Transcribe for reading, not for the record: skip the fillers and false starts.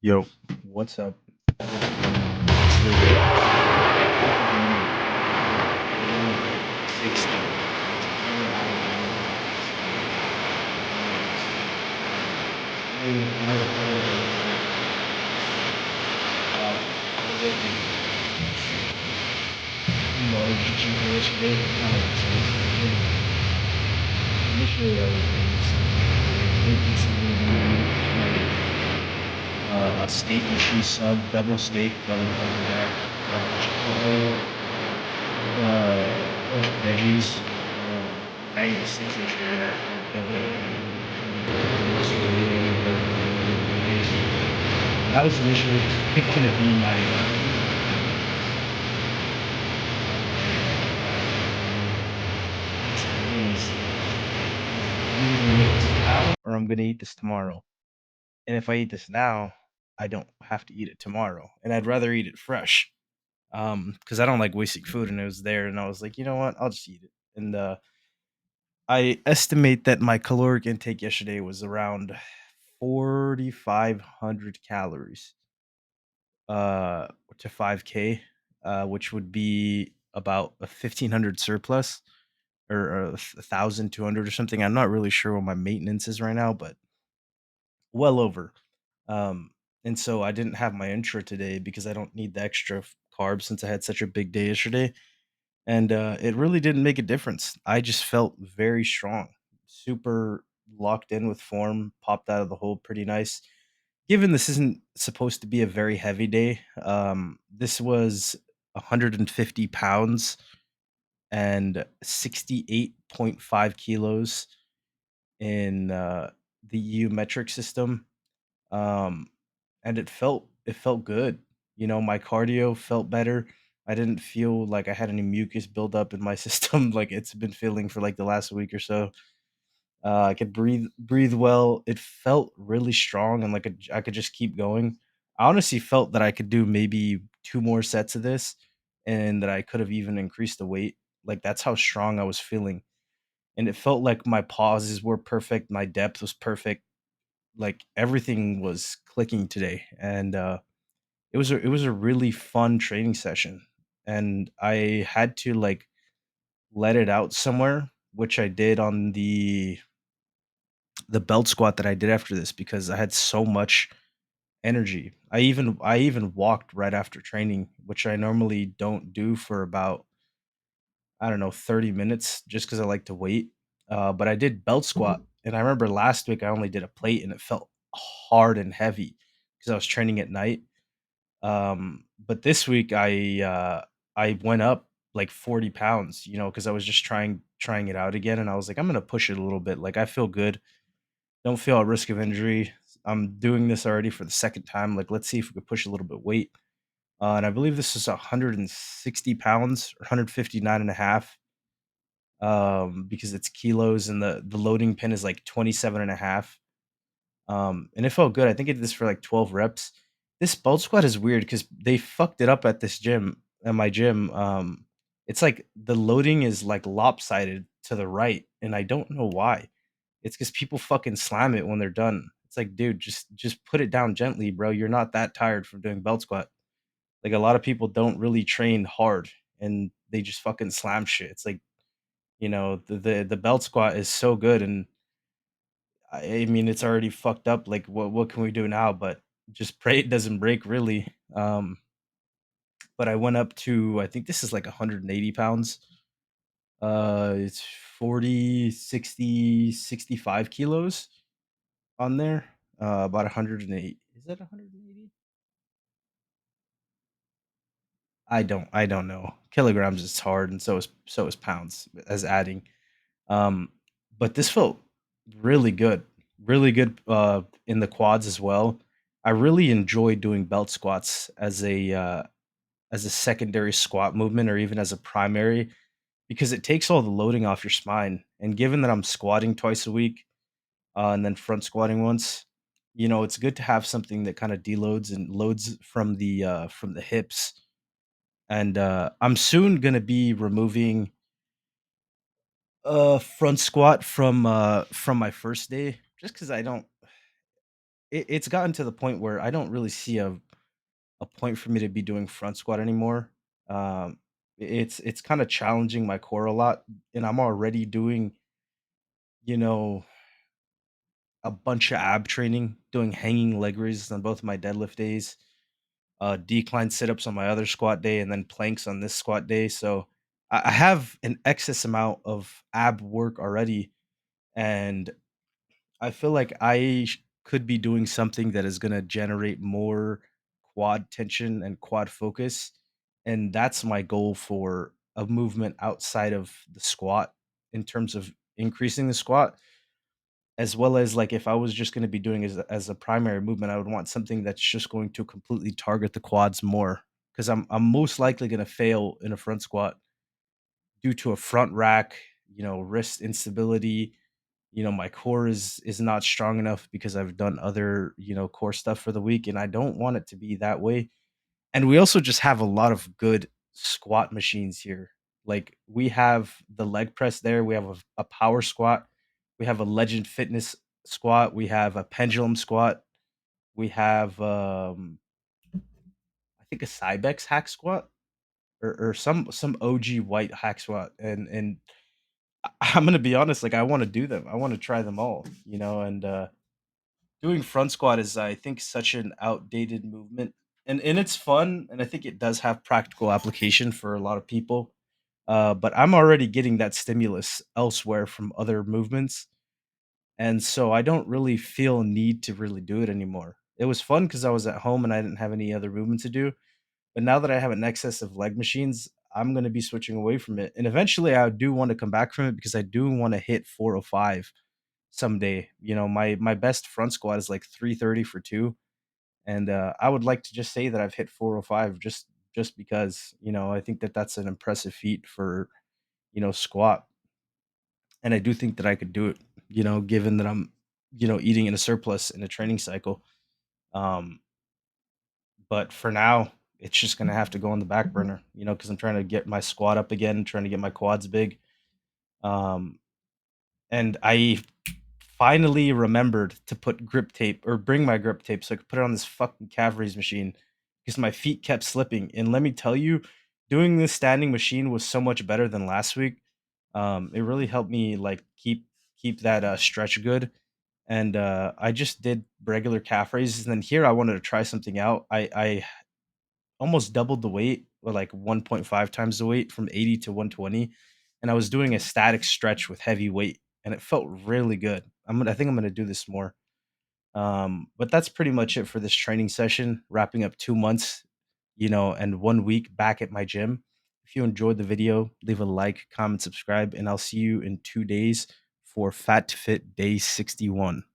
Yo, what's up? It's really sixty. Initially, I was making a steak and cheese sub, double steak, double back, Chipotle, veggies. I essentially shared that. That was initially going to be my or I'm gonna eat this tomorrow. And if I eat this now, I don't have to eat it tomorrow. And I'd rather eat it fresh. Because I don't like wasting food and it was there and I was like, you know what, I'll just eat it. And I estimate that my caloric intake yesterday was around 4,500 calories uh to 5K, which would be about a 1,500 surplus or 1,200 or something. I'm not really sure what my maintenance is right now, but well over. Um, and so I didn't have my intra today because I don't need the extra carbs since I had such a big day yesterday. And it really didn't make a difference. I just felt very strong, super locked in with form, popped out of the hole pretty nice. Given this isn't supposed to be a very heavy day, this was 150 pounds and 68.5 kilos in the EU metric system. um, and it felt good. You know, my cardio felt better. I didn't feel like I had any mucus buildup in my system like it's been feeling for like the last week or so. I could breathe well. It felt really strong and like I could just keep going. I honestly felt that I could do maybe two more sets of this and that I could have even increased the weight. Like that's how strong I was feeling. And it felt like my pauses were perfect, my depth was perfect, like everything was clicking today. And it was a really fun training session. And I had to like let it out somewhere, which I did on the belt squat that I did after this because I had so much energy. I even walked right after training, which I normally don't do for about, I don't know, 30 minutes just cuz I like to wait. But I did belt squat and I remember last week I only did a plate and it felt hard and heavy cuz I was training at night. But this week I went up like 40 pounds, you know, because I was just trying it out again, and I was like, I'm gonna push it a little bit. Like I feel good, don't feel at risk of injury. I'm doing this already for the second time. Like, let's see if we could push a little bit weight. And I believe this is 160 pounds or 159 and a half, because it's kilos and the loading pin is like 27 and a half. And it felt good. I think I did this for like 12 reps. This belt squat is weird because they fucked it up at this gym, at my gym. It's like the loading is like lopsided to the right, and I don't know why. It's because people fucking slam it when they're done. It's like, dude, just put it down gently, bro. You're not that tired from doing belt squat. Like a lot of people don't really train hard and they just fucking slam shit. It's like, the belt squat is so good, and I mean, it's already fucked up. Like, what can we do now? But just pray it doesn't break, really. But I went up to, I think this is like 180 pounds. It's 40, 60, 65 kilos on there. About 108. Is that 180? I don't know. Kilograms is hard, and so is pounds as adding. Um, but this felt really good, really good in the quads as well. I really enjoy doing belt squats as a secondary squat movement or even as a primary because it takes all the loading off your spine. And given that I'm squatting twice a week, and then front squatting once, it's good to have something that kind of deloads and loads from the hips. And I'm soon gonna be removing front squat from my first day just because I don't. it's gotten to the point where I don't really see a point for me to be doing front squat anymore. It's kind of challenging my core a lot, and I'm already doing, you know, a bunch of ab training, doing hanging leg raises on both my deadlift days, decline sit-ups on my other squat day, and then planks on this squat day. So I have an excess amount of ab work already, and I feel like could be doing something that is gonna generate more quad tension and quad focus, and that's my goal for a movement outside of the squat in terms of increasing the squat, as well as, like, if I was just gonna be doing as a primary movement, I would want something that's just going to completely target the quads more, because I 'cause I'm most likely gonna fail in a front squat due to a front rack, wrist instability. My core is not strong enough because I've done other, core stuff for the week, and I don't want it to be that way. And we also just have a lot of good squat machines here. Like, we have the leg press there, we have a power squat, we have a Legend Fitness squat, we have a pendulum squat, we have, I think a Cybex hack squat or some OG white hack squat, and I'm gonna be honest, like, I wanna do them. I wanna try them all, and, doing front squat is, I think, such an outdated movement, and it's fun, and I think it does have practical application for a lot of people, but I'm already getting that stimulus elsewhere from other movements, and so I don't really feel a need to really do it anymore. It was fun because I was at home and I didn't have any other movement to do, but now that I have an excess of leg machines, I'm gonna be switching away from it, and eventually, I do wanna come back from it because I do wanna hit 405 someday. My best front squat is like 330 for 2, and, I would like to just say that I've hit 405 just because, I think that that's an impressive feat for, squat, and I do think that I could do it, given that I'm, eating in a surplus in a training cycle. Um, but for now, it's just gonna have to go on the back burner, because 'cause I'm trying to get my squat up again, trying to get my quads big. Um, and I finally remembered to put grip tape or bring my grip tape so I could put it on this fucking calf raise machine because my feet kept slipping. And let me tell you, doing this standing machine was so much better than last week. It really helped me like keep that stretch good. And I just did regular calf raises. And then here I wanted to try something out. I almost doubled the weight, or like 1.5 times the weight from 80 to 120. And I was doing a static stretch with heavy weight, and it felt really good. I think I'm gonna do this more. But that's pretty much it for this training session, wrapping up 2 months, and 1 week back at my gym. If you enjoyed the video, leave a like, comment, subscribe, and I'll see you in 2 days for Fat to Fit Day 61.